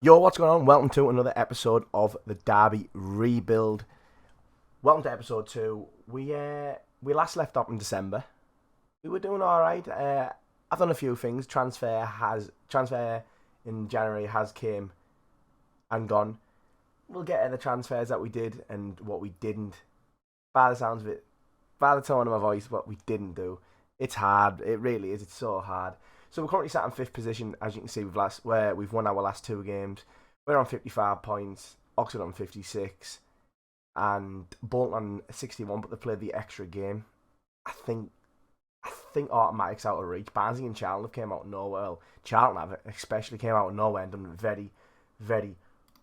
Yo, what's going on? Welcome to another episode of the Derby Rebuild. Welcome to episode 2. We last left up in December. We were doing all right. I've done a few things. Transfer in January has came and gone. We'll get to the transfers that we did and what we didn't. By the sounds of it, by the tone of my voice, what we didn't do. It's hard. It really is. It's so hard. So we're currently sat in fifth position, as you can see. We've won our last two games. We're on 55 points. Oxford on 56, and Bolton on 61. But they played the extra game. I think Automatic's out of reach. Barnsley and Charlton have came out of nowhere. Well, Charlton have especially came out of nowhere and done very, very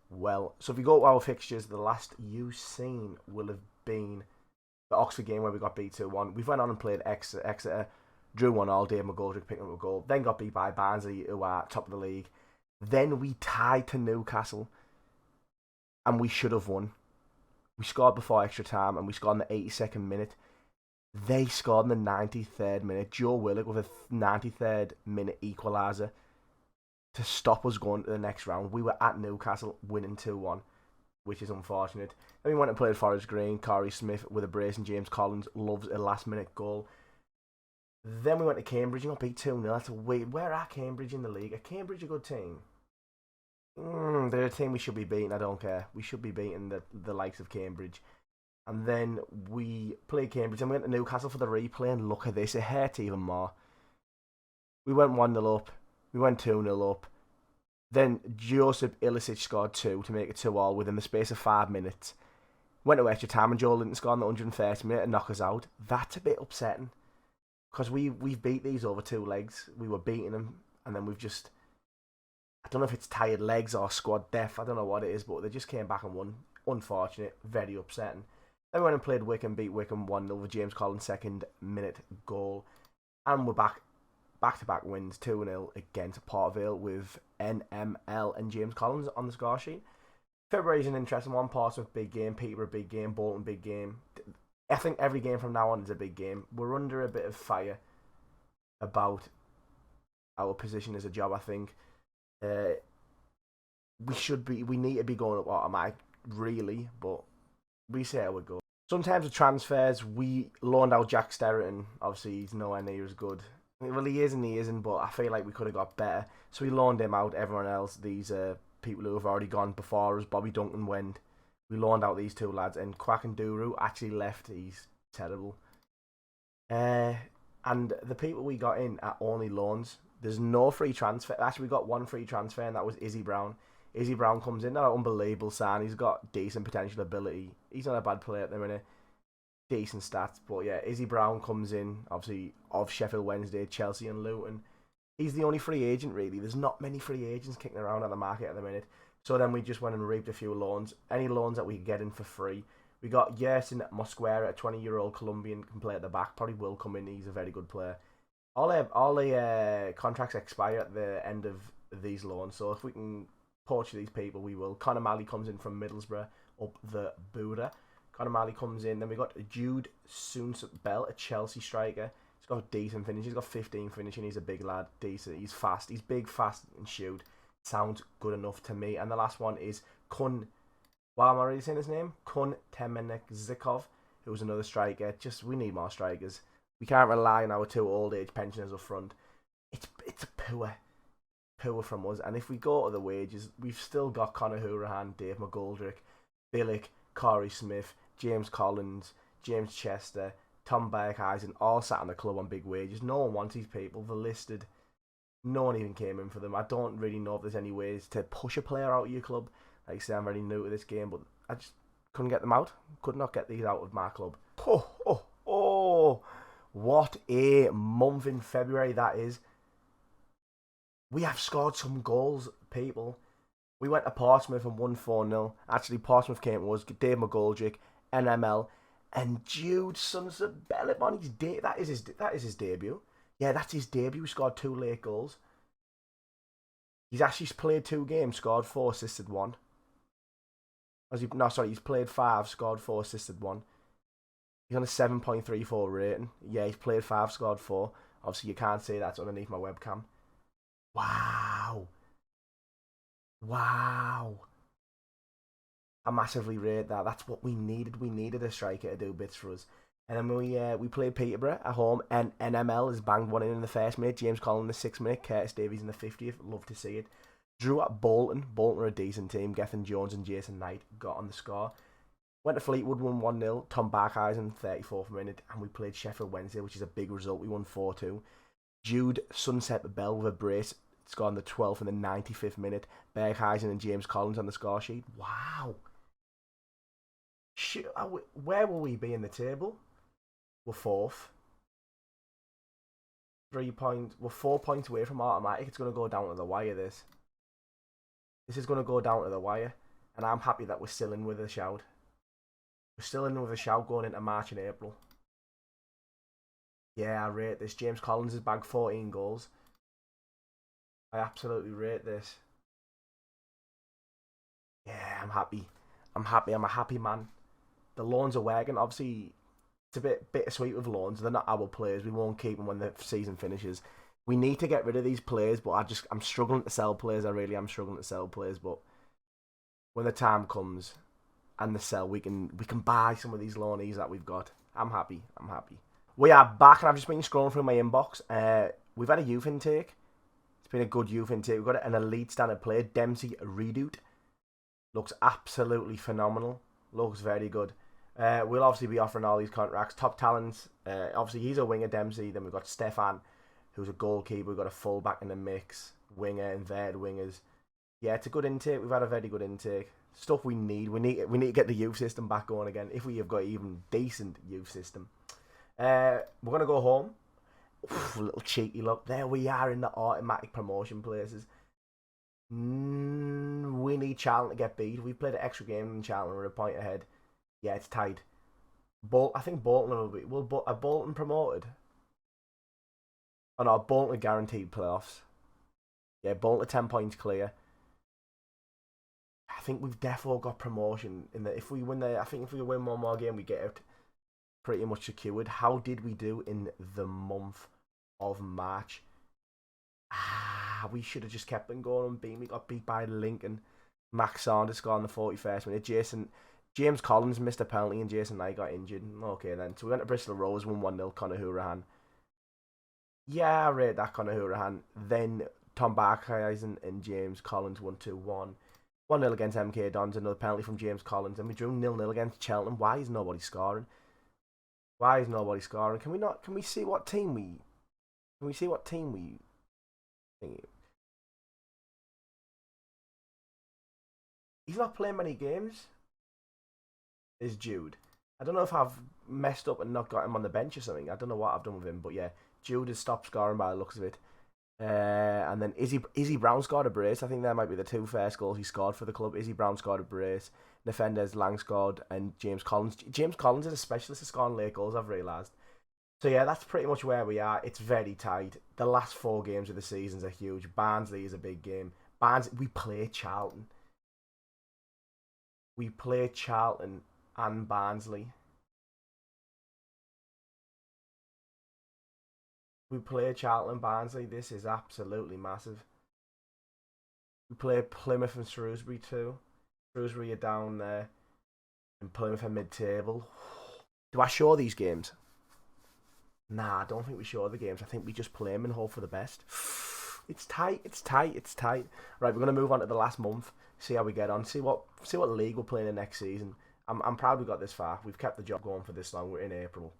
well. So if you go to our fixtures, the last you've seen will have been the Oxford game where we got beat 2-1. We went on and played Exeter, drew 1-all. Dave McGoldrick picking up a goal. Then got beat by Barnsley, who are top of the league. Then we tied to Newcastle, and we should have won. We scored before extra time, and we scored in the 82nd minute. They scored in the 93rd minute. Joe Willock with a 93rd minute equaliser to stop us going to the next round. We were at Newcastle winning 2-1, which is unfortunate. Then we went and played Forest Green. Corey Smith with a brace, and James Collins loves a last minute goal. Then we went to Cambridge and got beat 2-0. That's weird. Where are Cambridge in the league? Are Cambridge a good team? They're a team we should be beating. I don't care. We should be beating the likes of Cambridge. And then we played Cambridge and we went to Newcastle for the replay. And look at this. It hurt even more. We went 1-0 up. We went 2-0 up. Then Josip Ilicic scored 2 to make it 2-all within the space of 5 minutes. Went to extra time and Joe Linton scored in the 130th minute and knocked us out. That's a bit upsetting. Because we've beat these over 2 legs. We were beating them. And then we've just... I don't know if it's tired legs or squad depth. I don't know what it is. But they just came back and won. Unfortunate. Very upsetting. Then we went and played Wycombe. Beat Wycombe 1-0 with James Collins' second minute goal. And we're back-to-back wins. 2-0 against Port Vale with NML and James Collins on the score sheet. February's an interesting one. Portsmouth, big game. Peterborough, big game. Bolton, big game. I think every game from now on is a big game. We're under a bit of fire about our position as a job, I think. We need to be going up automatic, really, but we see how it goes. Sometimes with transfers, we loaned out Jack Sterrington. Obviously, he's nowhere near as good. Well, he is and he isn't, but I feel like we could have got better. So we loaned him out. Everyone else, these people who have already gone before us, Bobby Duncan went. We loaned out these 2 lads, and Quack and Duru actually left. He's terrible. And the people we got in are only loans. There's no free transfer. Actually, we got one free transfer, and that was Izzy Brown. Izzy Brown comes in, not an unbelievable sign. He's got decent potential ability. He's not a bad player at the minute. Decent stats, but yeah, Izzy Brown comes in, obviously, of Sheffield Wednesday, Chelsea and Luton. He's the only free agent, really. There's not many free agents kicking around at the market at the minute. So then we just went and reaped a few loans. Any loans that we could get in for free. We got Yersin Mosquera, a 20-year-old Colombian, can play at the back. Probably will come in. He's a very good player. All the contracts expire at the end of these loans. So if we can poach these people, we will. Conor Malley comes in from Middlesbrough up the Buda. Conor Malley comes in. Then we got Jude Soons-Bell, a Chelsea striker. He's got decent finish. He's got 15 finishing. He's a big lad. Decent. He's fast. He's big, fast, and shoot. Sounds good enough to me. And the last one is Kun. Why am I already saying his name? Kun Temenekzikov, who's another striker. We need more strikers. We can't rely on our 2 old age pensioners up front. It's poor from us. And if we go to the wages, we've still got Conor Hourihane, Dave McGoldrick, Billick, Corey Smith, James Collins, James Chester, Tom Berghuisen, all sat on the club on big wages. No one wants these people. They're listed. No one even came in for them. I don't really know if there's any ways to push a player out of your club. Like I say, I'm very new to this game, but I just couldn't get them out. Could not get these out of my club. Oh, what a month in February that is. We have scored some goals, people. We went to Portsmouth and won 4-0. Actually, Portsmouth came to us. Dave McGoldrick, NML, and Jude Soons-Bell on his that is his debut. Yeah, that's his debut. He scored 2 late goals. He's actually played 2 games, scored 4, assisted 1. He's played 5, scored 4, assisted 1. He's on a 7.34 rating. Yeah, he's played 5, scored 4. Obviously, you can't see that's underneath my webcam. Wow. Wow. I massively rate that. That's what we needed. We needed a striker to do bits for us. And then we played Peterborough at home, and NML has banged one in the first minute. James Collins in the 6th minute, Curtis Davies in the 50th. Love to see it. Drew at Bolton. Bolton are a decent team. Gethin Jones and Jason Knight got on the score. Went to Fleetwood, won 1-0. Tom Barkhuizen, 34th minute. And we played Sheffield Wednesday, which is a big result. We won 4-2. Jude Sunset Bell with a brace. Scored on the 12th and the 95th minute. Berghuizen and James Collins on the score sheet. Wow. Where will we be in the table? We're fourth. 3 points. We're 4 points away from automatic. It's going to go down to the wire, This is going to go down to the wire. And I'm happy that we're still in with a shout. We're still in with a shout going into March and April. Yeah, I rate this. James Collins has bagged 14 goals. I absolutely rate this. Yeah, I'm happy. I'm happy. I'm a happy man. The loans are working. Obviously, it's a bit bittersweet with loans. They're not our players. We won't keep them when the season finishes. We need to get rid of these players, but I'm struggling to sell players. I really am struggling to sell players. But when the time comes and the sell, we can buy some of these loanees that we've got. I'm happy. I'm happy. We are back, and I've just been scrolling through my inbox. We've had a youth intake. It's been a good youth intake. We've got an elite standard player, Dempsey Redoot. Looks absolutely phenomenal. Looks very good. We'll obviously be offering all these contracts. Top talents. Obviously, he's a winger, Dempsey. Then we've got Stefan, who's a goalkeeper. We've got a fullback in the mix. Winger, inverted wingers. Yeah, it's a good intake. We've had a very good intake. Stuff we need. We need to get the youth system back going again. If we have got even decent youth system. We're going to go home. Oof, a little cheeky look. There we are in the automatic promotion places. We need Charlton to get beat. We played an extra game in Charlton. We're a point ahead. Yeah, it's tied. I think Bolton will be. Are Bolton promoted? Oh no, Bolton are guaranteed playoffs. Yeah, Bolton are 10 points clear. I think we've definitely got promotion in that. If we win I think if we win one more game, we get it pretty much secured. How did we do in the month of March? We should have just kept on going and beat. We got beat by Lincoln. Max Saunders scored in the 41st minute. James Collins missed a penalty and Jason Knight got injured. Okay then. So we went to Bristol Rovers, won 1-0, Conor Hourihane. Yeah, I rate that Conor Hourihane. Then Tom Barkhuizen and James Collins won 2-1. 1-0 against MK Dons, another penalty from James Collins. And we drew 0-0 against Cheltenham. Why is nobody scoring? Can we see what team we He's not playing many games. Is Jude? I don't know if I've messed up and not got him on the bench or something. I don't know what I've done with him, but yeah, Jude has stopped scoring by the looks of it. And then Izzy Brown scored a brace. I think that might be the two first goals he scored for the club. Izzy Brown scored a brace. Defenders Lang scored, and James Collins. James Collins is a specialist at scoring late goals, I've realised. So yeah, that's pretty much where we are. It's very tight. The last 4 games of the seasons are huge. Barnsley is a big game. We play Charlton. We play Charlton and Barnsley. We play Charlton and Barnsley. This is absolutely massive. We play Plymouth and Shrewsbury too. Shrewsbury are down there, and Plymouth are mid-table. Do I show these games? Nah, I don't think we show the games. I think we just play them and hope for the best. It's tight. Right, we're gonna move on to the last month. See how we get on. See what league we're playing in next season. I'm proud we got this far. We've kept the job going for this long. We're in April.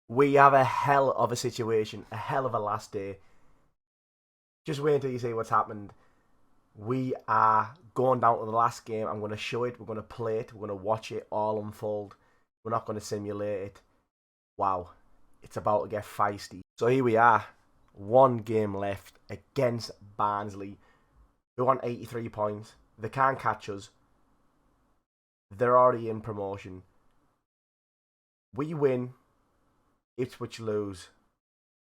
We have a hell of a situation. A hell of a last day. Just wait until you see what's happened. We are going down to the last game. I'm going to show it. We're going to play it. We're going to watch it all unfold. We're not going to simulate it. Wow. It's about to get feisty. So here we are. 1 game left against Barnsley. We're on 83 points. They can't catch us. They're already in promotion. We win. Ipswich lose.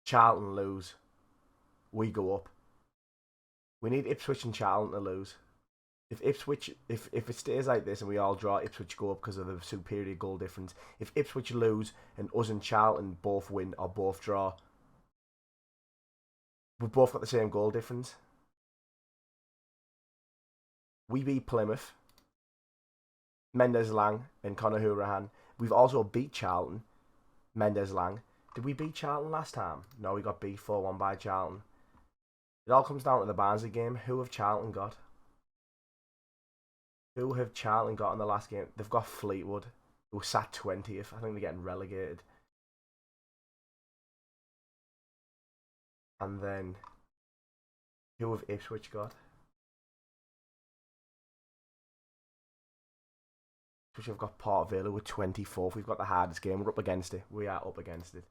Charlton lose. We go up. We need Ipswich and Charlton to lose. If it stays like this and we all draw, Ipswich go up because of the superior goal difference. If Ipswich lose and us and Charlton both win or both draw, we've both got the same goal difference. We beat Plymouth, Mendes-Lang and Conor Hourihane. We've also beat Charlton, Mendes-Lang. Did we beat Charlton last time? No, we got beat 4-1 by Charlton. It all comes down to the Barnsley game. Who have Charlton got? Who have Charlton got in the last game? They've got Fleetwood, who sat 20th. I think they're getting relegated. And then, who have Ipswich got? Ipswich have got Port Vale, who are 24th. We've got the hardest game. We're up against it. We are up against it.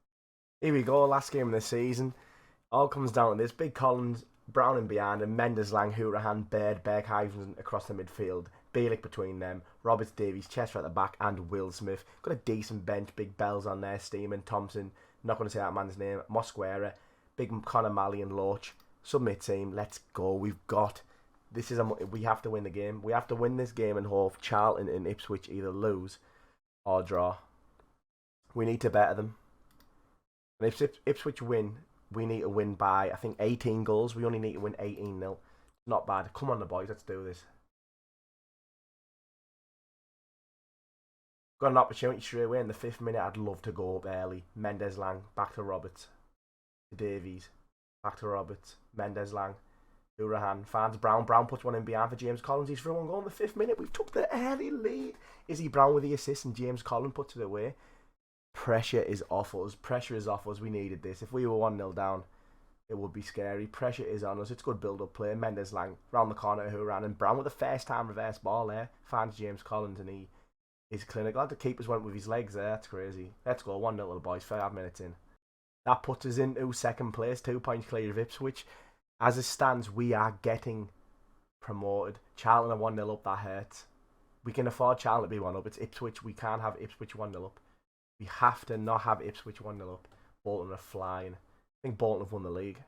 Here we go, last game of the season. All comes down to this. Big Collins, Brown in behind, and Mendes-Lang, Hourihane, Baird, Berghuizen across the midfield. Bielik between them. Roberts, Davies, Chester at the back, and Will Smith. Got a decent bench. Big Bells on there. Steeman, Thompson. Not going to say that man's name. Mosquera. Big Conor Malley and Loach. Submit team. Let's go. We've got... we have to win the game. We have to win this game and hope Charlton and Ipswich either lose or draw. We need to better them. And if Ipswich win, we need to win by, I think, 18 goals. We only need to win 18-0. Not bad. Come on, the boys. Let's do this. Got an opportunity straight away in the 5th minute. I'd love to go up early. Mendes-Lang, back to Roberts. To Davies. Back to Roberts. Mendes-Lang. Hourihane. Finds Brown. Brown puts one in behind for James Collins. He's through one goal in the 5th minute. We've took the early lead. Izzy Brown with the assist and James Collins puts it away. Pressure is off us. Pressure is off us. We needed this. If we were 1-0 down, it would be scary. Pressure is on us. It's good build-up play. Mendes-Lang round the corner to Hourihane, and Brown with the first time reverse ball there. Finds James Collins and he is clinical. Glad the keepers went with his legs there. That's crazy. Let's go. 1-0 to the boys. 5 minutes in. That puts us into 2nd place. 2 points clear of Ipswich. As it stands, we are getting promoted. Charlton are 1-0 up. That hurts. We can afford Charlton to be 1 up. It's Ipswich. We can't have Ipswich 1-0 up. We have to not have Ipswich 1-0 up. Bolton are flying. I think Bolton have won the league.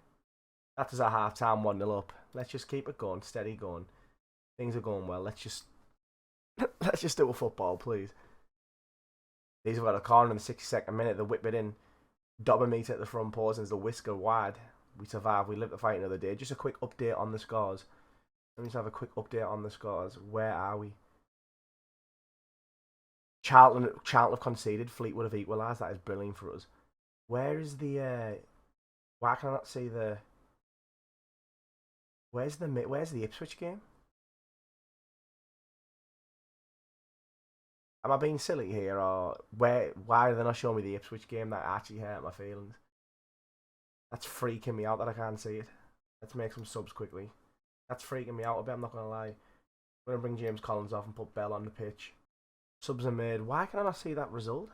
That's our half-time 1-0 up. Let's just keep it going. Steady going. Things are going well. Let's just do a football, please. These have got a corner in the 62nd minute. They whip it in. Dobber meets at the front post and the whisker wide. We survive. We live to fight another day. Just a quick update on the scores. Let me just have a quick update on the scores. Where are we? Charlton have conceded. Fleetwood have equalised. That is brilliant for us. Where is the... why can I not see the... Where's the Ipswich game? Am I being silly here, or why are they not showing me the Ipswich game? That actually hurt my feelings. That's freaking me out that I can't see it. Let's make some subs quickly. That's freaking me out a bit, I'm not going to lie. I'm going to bring James Collins off and put Bell on the pitch. Subs are made. Why can I not see that result?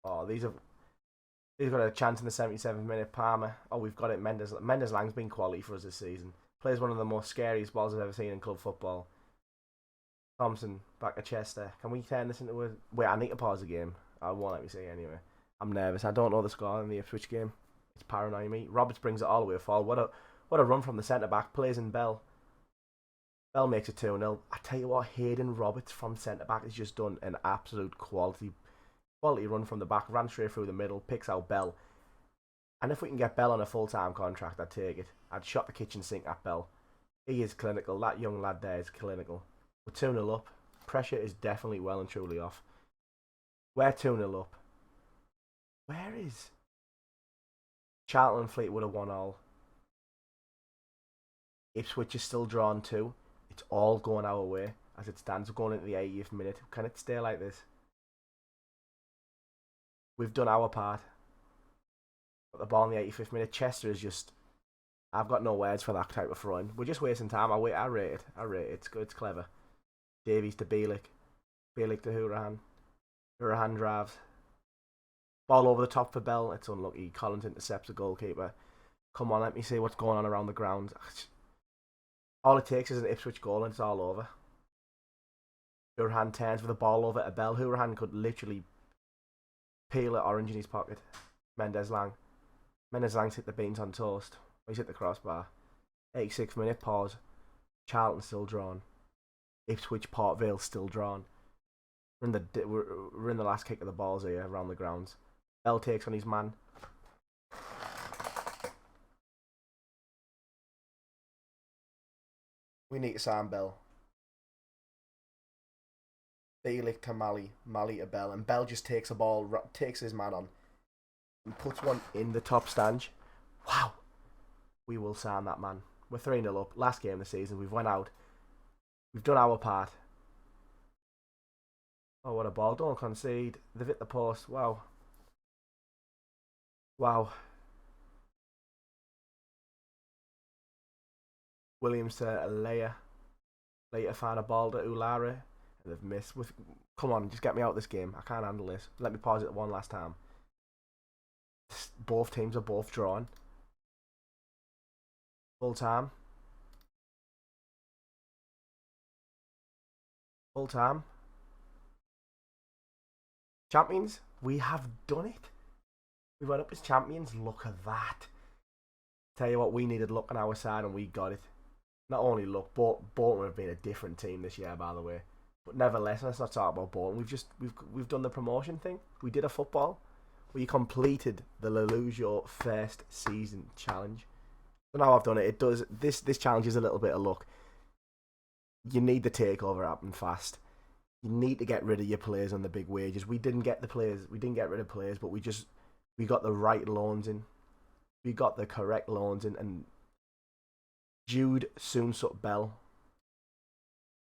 Oh, these got a chance in the 77th minute. Palmer. Oh, we've got it. Mendes-Lang's been quality for us this season. Plays one of the most scariest balls I've ever seen in club football. Thompson, back to Chester. Can we turn this into a... Wait, I need to pause the game. I won't let me see anyway. I'm nervous. I don't know the score in the Ipswich game. It's paranoid me. Roberts brings it all the way forward. What a run from the centre-back. Plays in Bell. Bell makes it 2-0. I tell you what, Hayden Roberts from centre-back has just done an absolute quality run from the back. Ran straight through the middle. Picks out Bell. And if we can get Bell on a full-time contract, I'd take it. I'd shot the kitchen sink at Bell. He is clinical. That young lad there is clinical. We're 2-0 up. Pressure is definitely well and truly off. We're 2-0 up. Where is... Charlton and Fleetwood are 1-1. Ipswich is still drawn 2. It's all going our way as it stands. We're going into the 80th minute. Can it stay like this? We've done our part. Got the ball in the 85th minute. Chester is just... I've got no words for that type of throwing. We're just wasting time. I rate it. It's good. It's clever. Davies to Bielik. Bielik to Hourihane. Hourihane drives. Ball over the top for Bell. It's unlucky. Collins intercepts the goalkeeper. Come on, let me see what's going on around the ground. All it takes is an Ipswich goal and it's all over. Hourihane turns with the ball over to Bell. Hourihane could literally peel an orange in his pocket. Mendes-Lang. Mendes-Lang's hit the beans on toast. He's hit the crossbar. 86th minute, pause. Charlton still drawn. Ipswich, Port Vale still drawn. We're in the last kick of the balls here around the grounds. Bell takes on his man. We need to sign Bell. Bielik to Mali, Mali to Bell, and Bell just takes a ball, takes his man on, and puts one in the top stand. Wow. We will sign that man. We're 3-0 up. Last game of the season. We've went out. We've done our part. Oh, what a ball. Don't concede. They've hit the post. Wow. Wow. Williams to Leia. Later find a ball to Ulare. And they've missed. Come on, just get me out of this game. I can't handle this. Let me pause it one last time. Both teams are both drawn. Full time. Full time. Champions, we have done it. We went up as champions. Look at that. Tell you what, we needed luck on our side and we got it. Not only luck, Bolton have been a different team this year, by the way. But nevertheless, let's not talk about Bolton. We've done the promotion thing. We did a football. We completed the Lelujo first season challenge. So now I've done it. It does this challenge is a little bit of luck. You need the takeover happen fast. You need to get rid of your players on the big wages. We didn't get the players. We didn't get rid of players, but we got the right loans in. We got the correct loans in, and Jude Soonsup Bell.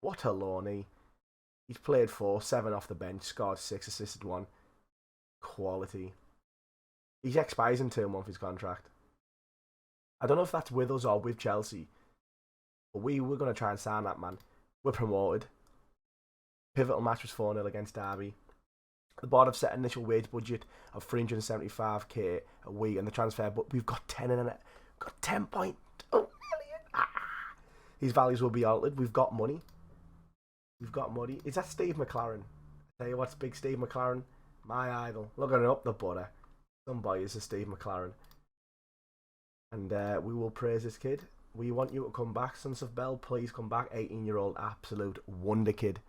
What a loan he's played 7 off the bench, scored 6, assisted 1. Quality. He expires in 2 months his contract. I don't know if that's with us or with Chelsea, but we're going to try and sign that man. We're promoted. Pivotal match was 4-0 against Derby. The board have set an initial wage budget of 375k a week, and the transfer, but we've got 10 in it. Got 10.2 million. These values will be altered. We've got money. We've got money. Is that Steve McLaren? I tell you what's big Steve McLaren. My idol. Looking up the butter. Some boy is a Steve McLaren. And we will praise this kid. We want you to come back. Sons of Bell, please come back. 18-year-old absolute wonder kid.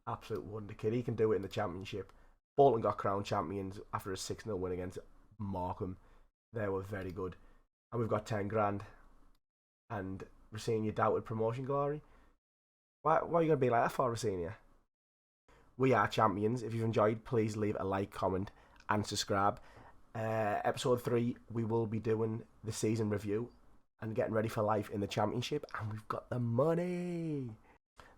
Absolute wonder kid. He can do it in the championship. Bolton got crowned champions after a 6-0 win against Markham. They were very good. And we've got 10 grand. And Rosenia doubted promotion glory. Why are you going to be like that for, Rosenia? We are champions. If you've enjoyed, please leave a like, comment, and subscribe. Episode 3, we will be doing the season review and getting ready for life in the championship. And we've got the money.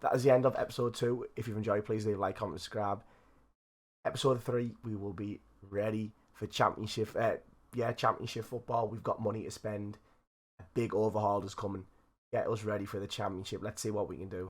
That is the end of episode 2. If you've enjoyed, please leave a like, comment, subscribe. Episode 3, we will be ready for championship. Championship football. We've got money to spend. A big overhaul is coming. Get us ready for the championship. Let's see what we can do.